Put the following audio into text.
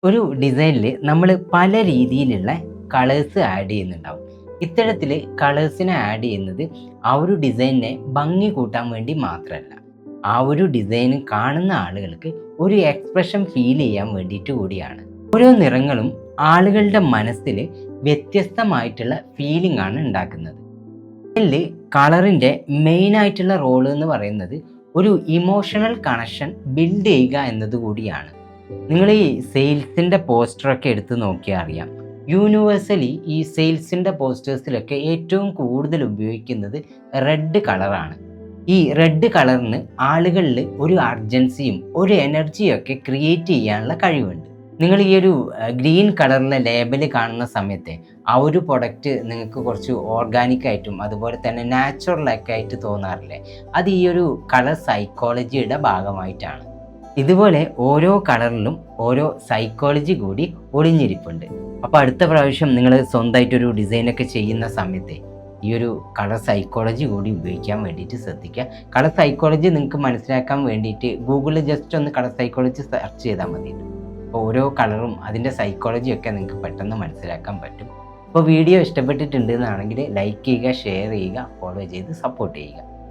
ഒരു ഡിസൈനിൽ നമ്മൾ പല രീതിയിലുള്ള കളേഴ്സ് ആഡ് ചെയ്യുന്നുണ്ടാവും. ഇത്തരത്തിൽ കളേഴ്സിനെ ആഡ് ചെയ്യുന്നത് ആ ഒരു ഡിസൈനിനെ ഭംഗി കൂട്ടാൻ വേണ്ടി മാത്രമല്ല, ആ ഒരു ഡിസൈൻ കാണുന്ന ആളുകൾക്ക് ഒരു എക്സ്പ്രഷൻ ഫീൽ ചെയ്യാൻ വേണ്ടിയിട്ട് കൂടിയാണ്. ഓരോ നിറങ്ങളും ആളുകളുടെ മനസ്സിൽ വ്യത്യസ്തമായിട്ടുള്ള ഫീലിംഗ് ആണ് ഉണ്ടാക്കുന്നത്. ഇതിൽ കളറിൻ്റെ മെയിൻ ആയിട്ടുള്ള റോൾ എന്ന് പറയുന്നത് ഒരു ഇമോഷണൽ കണക്ഷൻ ബിൽഡ് ചെയ്യുക എന്നത് കൂടിയാണ്. നിങ്ങൾ ഈ സെയിൽസിൻ്റെ പോസ്റ്ററൊക്കെ എടുത്ത് നോക്കിയാൽ അറിയാം, യൂണിവേഴ്സലി ഈ സെയിൽസിൻ്റെ പോസ്റ്റേഴ്സിലൊക്കെ ഏറ്റവും കൂടുതൽ ഉപയോഗിക്കുന്നത് റെഡ് കളറാണ്. ഈ റെഡ് കളറിന് ആളുകളിൽ ഒരു അർജൻസിയും ഒരു എനർജിയും ഒക്കെ ക്രിയേറ്റ് ചെയ്യാനുള്ള കഴിവുണ്ട്. നിങ്ങൾ ഈ ഒരു ഗ്രീൻ കളറിലെ ലേബൽ കാണുന്ന സമയത്ത് ആ ഒരു പ്രൊഡക്റ്റ് നിങ്ങൾക്ക് കുറച്ച് ഓർഗാനിക് ആയിട്ടും അതുപോലെ തന്നെ നാച്ചുറലൊക്കെ ആയിട്ട് തോന്നാറില്ലേ? അത് ഈ ഒരു കളർ സൈക്കോളജിയുടെ ഭാഗമായിട്ടാണ്. ഇതുപോലെ ഓരോ കളറിലും ഓരോ സൈക്കോളജി കൂടി ഒളിഞ്ഞിരിപ്പുണ്ട്. അപ്പോൾ അടുത്ത പ്രാവശ്യം നിങ്ങൾ സ്വന്തമായിട്ടൊരു ഡിസൈനൊക്കെ ചെയ്യുന്ന സമയത്ത് ഈ ഒരു കളർ സൈക്കോളജി കൂടി ഉപയോഗിക്കാൻ വേണ്ടിയിട്ട് ശ്രദ്ധിക്കുക. കളർ സൈക്കോളജി നിങ്ങൾക്ക് മനസ്സിലാക്കാൻ വേണ്ടിയിട്ട് ഗൂഗിളിൽ ജസ്റ്റ് ഒന്ന് കളർ സൈക്കോളജി സെർച്ച് ചെയ്താൽ മതി. അപ്പോൾ ഓരോ കളറും അതിൻ്റെ സൈക്കോളജിയൊക്കെ നിങ്ങൾക്ക് പെട്ടെന്ന് മനസ്സിലാക്കാൻ പറ്റും. അപ്പോൾ വീഡിയോ ഇഷ്ടപ്പെട്ടിട്ടുണ്ടെന്നാണെങ്കിൽ ലൈക്ക് ചെയ്യുക, ഷെയർ ചെയ്യുക, ഫോളോ ചെയ്ത് സപ്പോർട്ട് ചെയ്യുക.